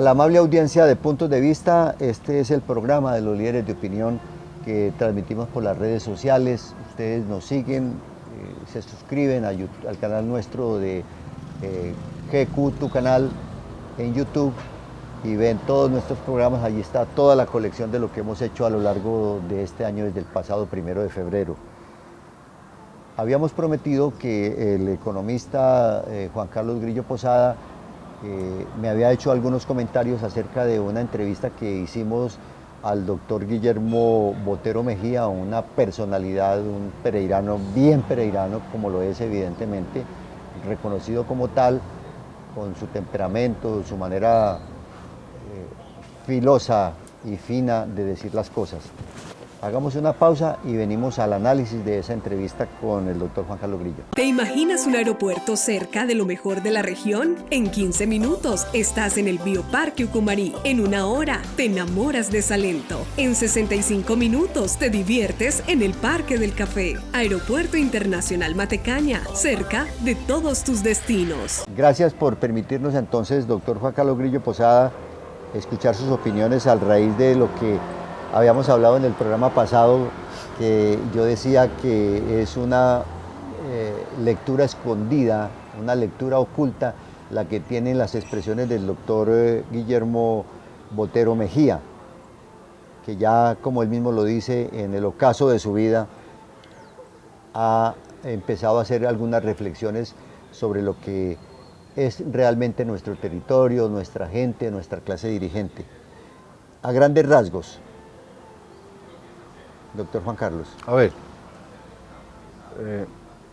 la amable audiencia de Puntos de Vista, este es el programa de los líderes de opinión que transmitimos por las redes sociales. Ustedes nos siguen, se suscriben a YouTube, al canal nuestro de GQ, tu canal en YouTube, y ven todos nuestros programas. Allí está toda la colección de lo que hemos hecho a lo largo de este año desde el pasado 1 de febrero. Habíamos prometido que el economista Juan Carlos Grillo Posada me había hecho algunos comentarios acerca de una entrevista que hicimos al doctor Guillermo Botero Mejía, una personalidad, un pereirano, bien pereirano, como lo es evidentemente, reconocido como tal, con su temperamento, su manera filosa y fina de decir las cosas. Hagamos una pausa y venimos al análisis de esa entrevista con el doctor Juan Carlos Grillo. ¿Te imaginas un aeropuerto cerca de lo mejor de la región? En 15 minutos estás en el Bioparque Ucumarí. En 1 hora te enamoras de Salento. En 65 minutos te diviertes en el Parque del Café. Aeropuerto Internacional Matecaña, cerca de todos tus destinos. Gracias por permitirnos entonces, doctor Juan Carlos Grillo Posada, escuchar sus opiniones a raíz de lo que habíamos hablado en el programa pasado, que yo decía que es una lectura escondida, una lectura oculta, la que tienen las expresiones del doctor Guillermo Botero Mejía, que ya, como él mismo lo dice, en el ocaso de su vida, ha empezado a hacer algunas reflexiones sobre lo que es realmente nuestro territorio, nuestra gente, nuestra clase dirigente. A grandes rasgos, doctor Juan Carlos. A ver,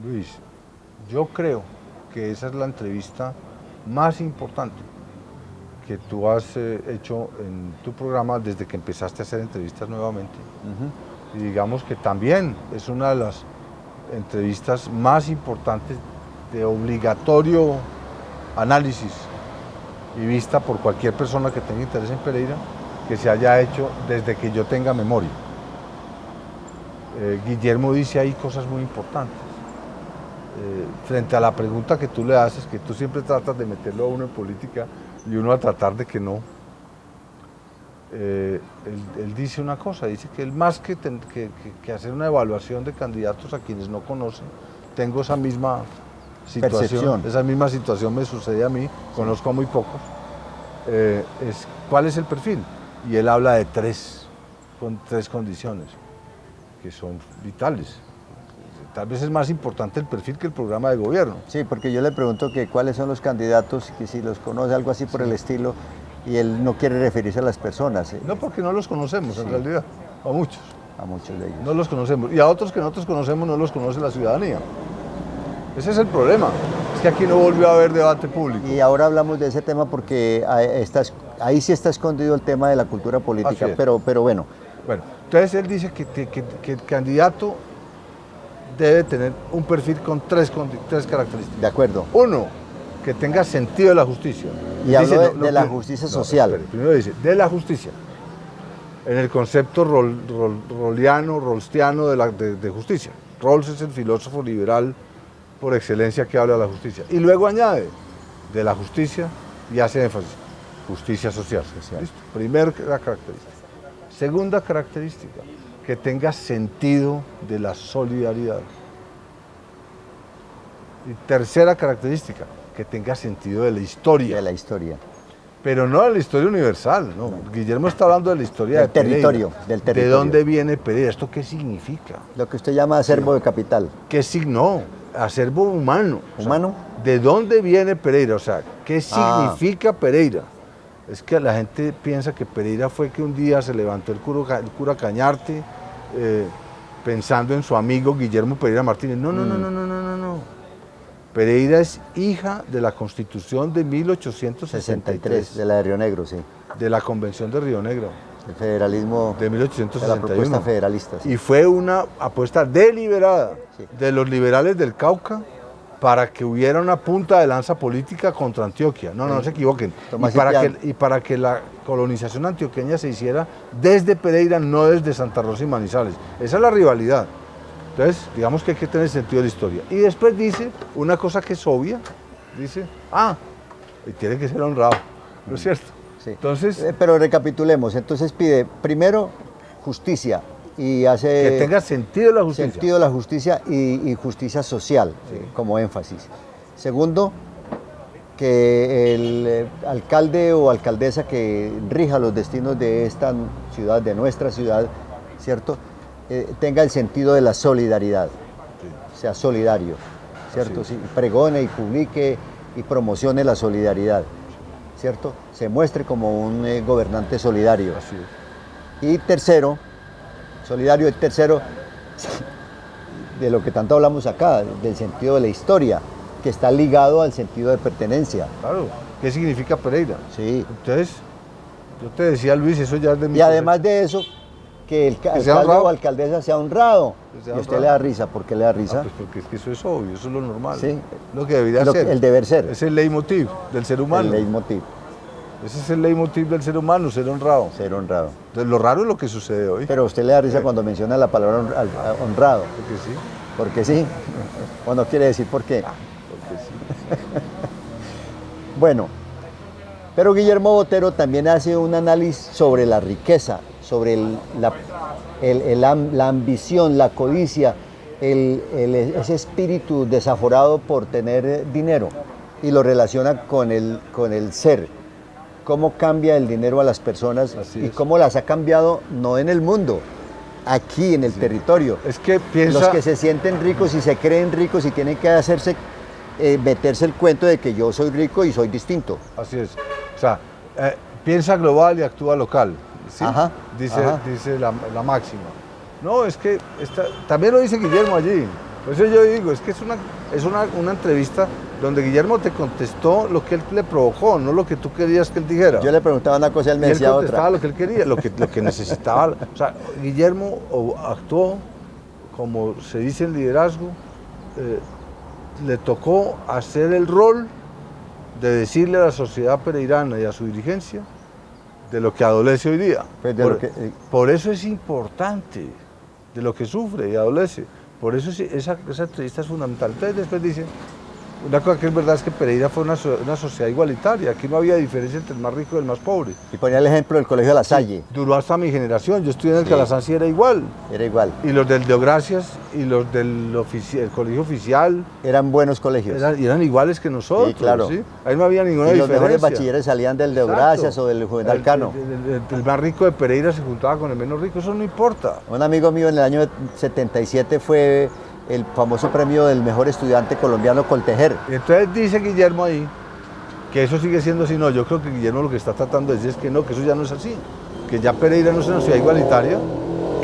Luis, yo creo que esa es la entrevista más importante que tú has hecho en tu programa desde que empezaste a hacer entrevistas nuevamente. Y digamos que también es una de las entrevistas más importantes de obligatorio análisis y vista por cualquier persona que tenga interés en Pereira, que se haya hecho desde que yo tenga memoria. Guillermo dice ahí cosas muy importantes. Frente a la pregunta que tú le haces, que tú siempre tratas de meterlo a uno en política y uno a tratar de que no, él dice una cosa, dice que él más que hacer una evaluación de candidatos a quienes no conocen, tengo esa misma situación, esa misma situación me sucede a mí, conozco a muy pocos, ¿cuál es el perfil? Y él habla de tres condiciones que son vitales. Tal vez es más importante el perfil que el programa de gobierno. Sí, porque yo le pregunto que cuáles son los candidatos, que si los conoce, algo así por el estilo, y él no quiere referirse a las personas. No, porque no los conocemos en realidad, a muchos. A muchos de ellos. No los conocemos, y a otros que nosotros conocemos no los conoce la ciudadanía. Ese es el problema, es que aquí no volvió a haber debate público. Y ahora hablamos de ese tema porque ahí sí está escondido el tema de la cultura política, pero bueno. Bueno, entonces él dice que el candidato debe tener un perfil con tres características. De acuerdo. Uno, que tenga sentido de la justicia. Y habló de la justicia social. Primero dice, de la justicia. En el concepto rolstiano de justicia. Rawls es el filósofo liberal por excelencia que habla de la justicia. Y luego añade, de la justicia, y hace énfasis, justicia social. ¿Listo? Primera característica. Segunda característica, que tenga sentido de la solidaridad. Y tercera característica, que tenga sentido de la historia. De la historia. Pero no de la historia universal, no. Guillermo está hablando de la historia del territorio. ¿De dónde viene Pereira? ¿Esto qué significa? Lo que usted llama acervo de capital. ¿Qué signo? Acervo humano. ¿Humano? O sea, ¿de dónde viene Pereira? O sea, ¿qué significa Pereira? Es que la gente piensa que Pereira fue que un día se levantó el cura Cañarte pensando en su amigo Guillermo Pereira Martínez. No. Pereira es hija de la Constitución de 1863. De la de Río Negro, sí. De la Convención de Río Negro. El federalismo. De 1861. De la propuesta federalista. Sí. Y fue una apuesta deliberada de los liberales del Cauca para que hubiera una punta de lanza política contra Antioquia. No se equivoquen. Y para que la colonización antioqueña se hiciera desde Pereira, no desde Santa Rosa y Manizales. Esa es la rivalidad. Entonces, digamos que hay que tener sentido de la historia. Y después dice una cosa que es obvia, dice, y tiene que ser honrado, ¿no es cierto? Sí. Entonces, Pero recapitulemos, entonces pide primero justicia y hace que tenga sentido la justicia. sentido la justicia y justicia social, como énfasis. Segundo, que el alcalde o alcaldesa que rija los destinos de esta ciudad, de nuestra ciudad, ¿cierto? Tenga el sentido de la solidaridad, sea solidario, ¿cierto? Sí, pregone y publique y promocione la solidaridad, ¿cierto? Se muestre como un gobernante solidario. Así es. Y tercero, solidario, y tercero, de lo que tanto hablamos acá, del sentido de la historia, que está ligado al sentido de pertenencia. Claro. ¿Qué significa Pereira? Sí. Entonces, yo te decía, Luis, eso ya es de mi... Y además de eso, que el alcalde honrado. o alcaldesa sea honrado. Que sea Y a usted honrado. le da risa. ¿Por qué le da risa? Pues porque es que eso es obvio, eso es lo normal. Sí. Lo que debería Lo ser. el deber ser. Es el leitmotiv del ser humano. El leitmotiv, Ese es el leitmotiv del ser humano, ser honrado. ser honrado. Entonces, lo raro es lo que sucede hoy. Pero a usted le da risa cuando menciona la palabra honrado. Porque sí, Porque sí. O no quiere decir por qué. porque sí. Bueno, pero Guillermo Botero también hace un análisis sobre la riqueza, sobre la ambición, la codicia, ese espíritu desaforado por tener dinero, y lo relaciona con el ser. Cómo cambia el dinero a las personas Así y es. cómo las ha cambiado, no en el mundo, aquí en el territorio. Es que piensa... Los que se sienten ricos y se creen ricos y tienen que meterse el cuento de que yo soy rico y soy distinto. Así es. O sea, piensa global y actúa local. ¿Sí? Ajá, Dice, ajá. dice la máxima. No, es que también lo dice Guillermo allí. Por eso yo digo, es que es una entrevista donde Guillermo te contestó lo que él le provocó, no lo que tú querías que él dijera. Yo le preguntaba una cosa y él me Y él decía contestaba otra. lo que él quería, lo que necesitaba. O sea, Guillermo actuó, como se dice en liderazgo, le tocó hacer el rol de decirle a la sociedad pereirana y a su dirigencia de lo que adolece hoy día. Pues de lo que- por eso es importante, de lo que sufre y adolece. Por eso esa entrevista es fundamental. Entonces después dice, una cosa que es verdad es que Pereira fue una sociedad igualitaria. Aquí no había diferencia entre el más rico y el más pobre. Y ponía el ejemplo del colegio de La Salle, Duró hasta mi generación. Yo estudié en el Sí. Calasanz y era igual. era igual. Y los del Deogracias y los del el colegio oficial Eran buenos colegios. eran iguales que nosotros. Sí, claro. ¿sí? Ahí no había ninguna Y los diferencia. mejores bachilleres salían del de Exacto. Gracias o del Juvenal Cano. El más rico de Pereira se juntaba con el menos rico, eso no importa. Un amigo mío en el año 77 fue el famoso premio del mejor estudiante colombiano Coltejer. Y entonces dice Guillermo ahí que eso sigue siendo así. No, yo creo que Guillermo lo que está tratando de decir es que no, que eso ya no es así. Que ya Pereira no es una ciudad igualitaria,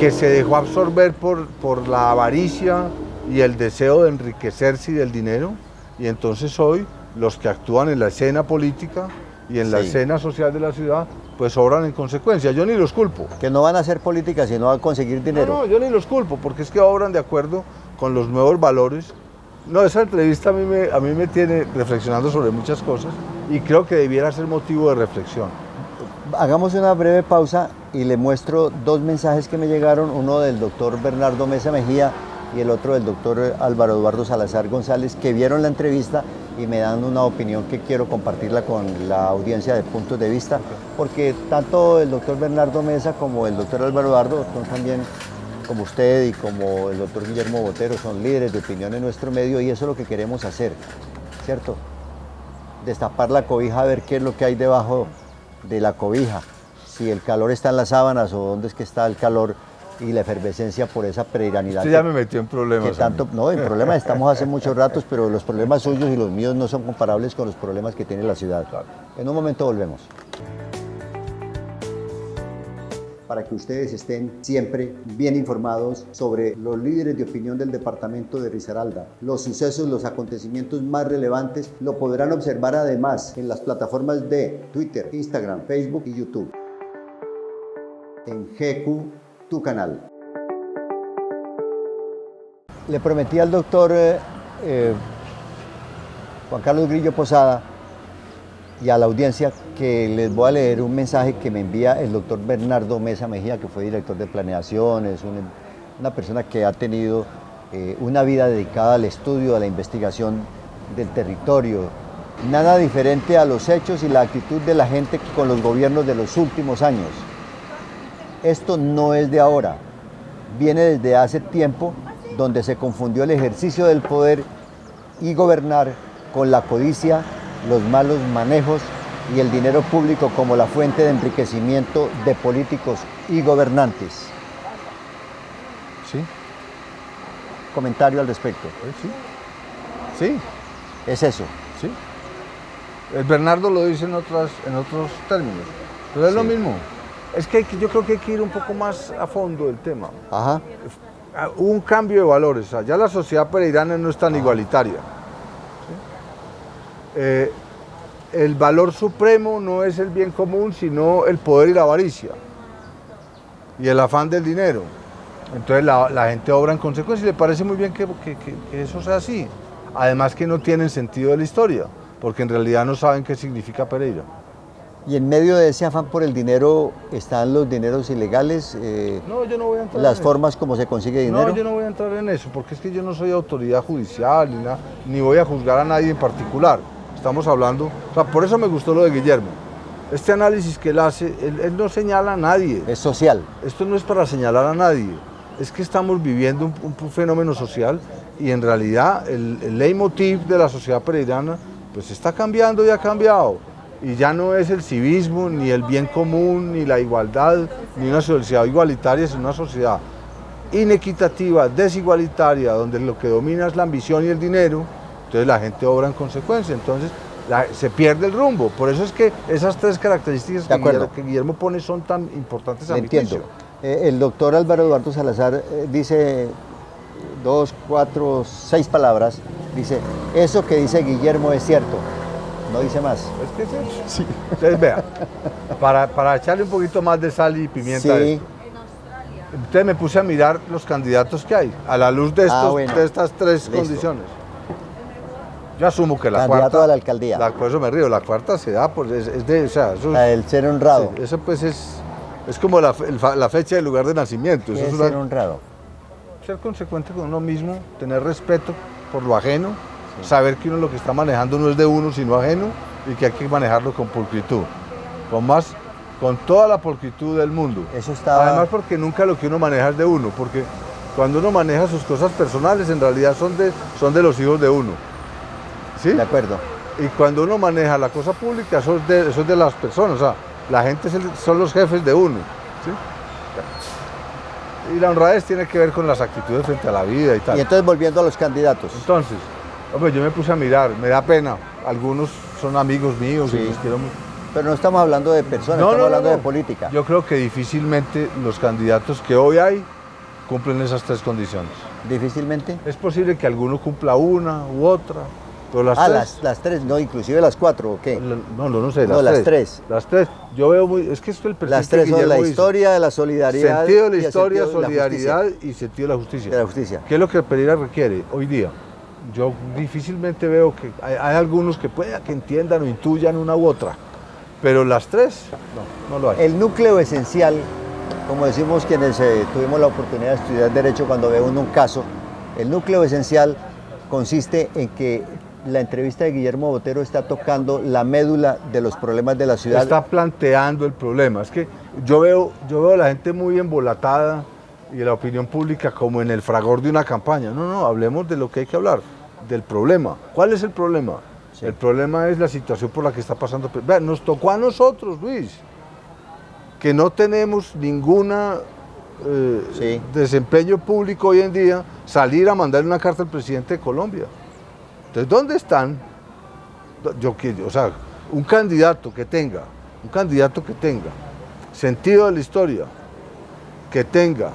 que se dejó absorber por la avaricia y el deseo de enriquecerse y del dinero. Y entonces hoy los que actúan en la escena política y en la Sí. escena social de la ciudad, pues obran en consecuencia. Yo ni los culpo. Que no van a hacer política, sino a conseguir dinero. No, yo ni los culpo, porque es que obran de acuerdo con los nuevos valores. No, esa entrevista a mí me tiene reflexionando sobre muchas cosas y creo que debiera ser motivo de reflexión. Hagamos una breve pausa y le muestro dos mensajes que me llegaron, uno del doctor Bernardo Mesa Mejía y el otro del doctor Álvaro Eduardo Salazar González, que vieron la entrevista y me dan una opinión que quiero compartirla con la audiencia de Puntos de Vista, porque tanto el doctor Bernardo Mesa como el doctor Álvaro Eduardo son también, como usted y como el doctor Guillermo Botero, son líderes de opinión en nuestro medio, y eso es lo que queremos hacer, ¿cierto? Destapar la cobija, a ver qué es lo que hay debajo de la cobija, si el calor está en las sábanas o dónde es que está el calor y la efervescencia por esa peregrinidad. Usted ya me metió en problemas. Que tanto, a mí. no, en problemas estamos hace muchos ratos, pero los problemas suyos y los míos no son comparables con los problemas que tiene la ciudad. Claro. En un momento volvemos. Para que ustedes estén siempre bien informados sobre los líderes de opinión del departamento de Risaralda. Los sucesos, los acontecimientos más relevantes lo podrán observar además en las plataformas de Twitter, Instagram, Facebook y YouTube. En GQ, tu canal. Le prometí al doctor Juan Carlos Grillo Posada y a la audiencia que les voy a leer un mensaje que me envía el doctor Bernardo Mesa Mejía, que fue director de planeación, es una persona que ha tenido una vida dedicada al estudio, a la investigación del territorio, Nada diferente a los hechos y la actitud de la gente con los gobiernos de los últimos años. Esto no es de ahora, viene desde hace tiempo, donde se confundió el ejercicio del poder y gobernar con la codicia, los malos manejos y el dinero público como la fuente de enriquecimiento de políticos y gobernantes. Sí, Comentario al respecto. sí, Es eso. sí. El Bernardo lo dice en otros términos, pero es lo mismo. Es que yo creo que hay que ir un poco más a fondo del tema. Ajá. Hubo un cambio de valores, o sea, ya la sociedad pereirana no es tan igualitaria. ¿Sí? El valor supremo no es el bien común, sino el poder y la avaricia y el afán del dinero. Entonces la gente obra en consecuencia y le parece muy bien que eso sea así. Además que no tienen sentido de la historia, porque en realidad no saben qué significa Pereira. Y en medio de ese afán por el dinero están los dineros ilegales, No, yo no voy a entrar las en formas como se consigue dinero. No, yo no voy a entrar en eso, porque es que yo no soy autoridad judicial ni voy a juzgar a nadie en particular. Estamos hablando, o sea, por eso me gustó lo de Guillermo. Este análisis que él hace, él no señala a nadie. Es social. Esto no es para señalar a nadie. Es que estamos viviendo un fenómeno social y en realidad el leitmotiv de la sociedad pereirana pues está cambiando y ha cambiado. Y ya no es el civismo, ni el bien común, ni la igualdad, ni una sociedad igualitaria, sino una sociedad inequitativa, desigualitaria, donde lo que domina es la ambición y el dinero. Entonces la gente obra en consecuencia, entonces se pierde el rumbo. Por eso es que esas tres características que Guillermo pone son tan importantes a mi juicio. El doctor Álvaro Eduardo Salazar dice 2, 4, 6 palabras, dice, eso que dice Guillermo es cierto, no dice más. Es que es eso. Sí. Entonces vea, para echarle un poquito más de sal y pimienta a esto, entonces me puse a mirar los candidatos que hay, a la luz de, de estas tres condiciones. Yo asumo que la candidato cuarta... a la alcaldía. Por eso me río, la cuarta se da, pues es de... O sea, eso el ser honrado. Sí, eso pues es como la fecha del lugar de nacimiento. Eso es ser honrado. Ser consecuente con uno mismo, tener respeto por lo ajeno, saber que uno lo que está manejando no es de uno, sino ajeno, y que hay que manejarlo con pulcritud, con toda la pulcritud del mundo. Eso estaba... Además porque nunca lo que uno maneja es de uno, porque cuando uno maneja sus cosas personales, en realidad son de los hijos de uno. ¿Sí? De acuerdo. Y cuando uno maneja la cosa pública, eso es de las personas, o sea, la gente son los jefes de uno. ¿Sí? Y la honradez tiene que ver con las actitudes frente a la vida y tal. Y entonces volviendo a los candidatos. Entonces, hombre, yo me puse a mirar, me da pena, algunos son amigos míos y los quiero mucho. Pero no estamos hablando de personas, estamos hablando de política. Yo creo que difícilmente los candidatos que hoy hay cumplen esas tres condiciones. ¿Difícilmente? Es posible que alguno cumpla una u otra. Pero las tres, no, inclusive las 4, ¿o qué? No sé, las tres. Las tres. Yo veo muy, es que esto el presidente las tres son la historia, la solidaridad. Sentido de la historia, solidaridad y sentido de la justicia. De la justicia. ¿Qué es lo que Pereira requiere hoy día? Yo difícilmente veo que hay algunos que pueda que entiendan o intuyan una u otra, pero las tres, no lo hay. El núcleo esencial, como decimos quienes tuvimos la oportunidad de estudiar Derecho cuando ve uno un caso, el núcleo esencial consiste en que la entrevista de Guillermo Botero está tocando la médula de los problemas de la ciudad. Está planteando el problema. Es que yo veo a la gente muy embolatada y la opinión pública como en el fragor de una campaña. No, hablemos de lo que hay que hablar, del problema. ¿Cuál es el problema? Sí. El problema es la situación por la que está pasando. Vean, nos tocó a nosotros, Luis, que no tenemos ninguna desempeño público hoy en día, salir a mandar una carta al presidente de Colombia. Entonces, ¿dónde están? O sea, un candidato que tenga sentido de la historia, que tenga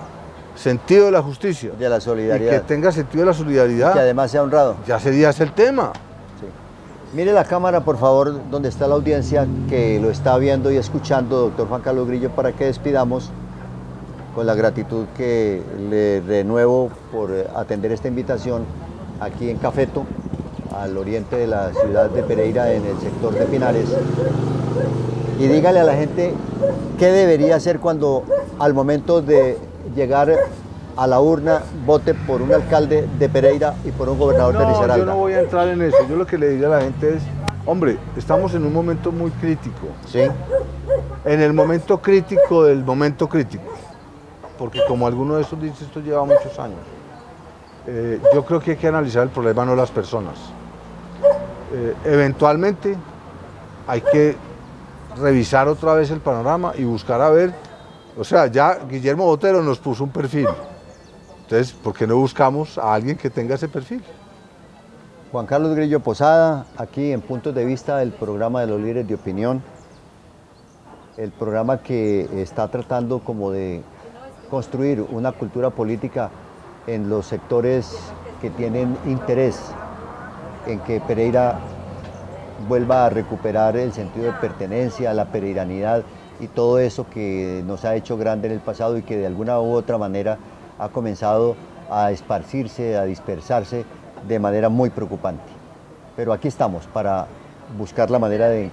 sentido de la justicia, de la solidaridad, y que tenga sentido de la solidaridad, y que además sea honrado. Ya sería ese el tema. Sí. Mire la cámara, por favor, donde está la audiencia que lo está viendo y escuchando, doctor Juan Carlos Grillo, para que despidamos con la gratitud que le renuevo por atender esta invitación aquí en Cafeto, al oriente de la ciudad de Pereira, en el sector de Pinares, y dígale a la gente qué debería hacer cuando al momento de llegar a la urna vote por un alcalde de Pereira y por un gobernador de Risaralda. Yo no voy a entrar en eso. Yo lo que le diría a la gente es Hombre, estamos en un momento muy crítico. Sí. En el momento crítico del momento crítico. Porque como alguno de esos dice, esto lleva muchos años. Yo creo que hay que analizar el problema, no las personas. Eventualmente hay que revisar otra vez el panorama y buscar a ver, o sea, ya Guillermo Botero nos puso un perfil. Entonces, ¿por qué no buscamos a alguien que tenga ese perfil? Juan Carlos Grillo Posada, aquí en Puntos de Vista, el programa de los líderes de opinión, el programa que está tratando como de construir una cultura política en los sectores que tienen interés en que Pereira vuelva a recuperar el sentido de pertenencia, la pereiranidad y todo eso que nos ha hecho grande en el pasado y que de alguna u otra manera ha comenzado a esparcirse, a dispersarse de manera muy preocupante. Pero aquí estamos para buscar la manera de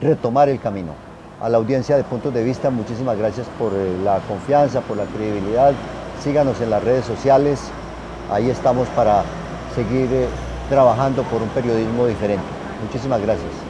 retomar el camino. A la audiencia de Puntos de Vista, muchísimas gracias por la confianza, por la credibilidad. Síganos en las redes sociales, ahí estamos para seguir trabajando por un periodismo diferente. Muchísimas gracias.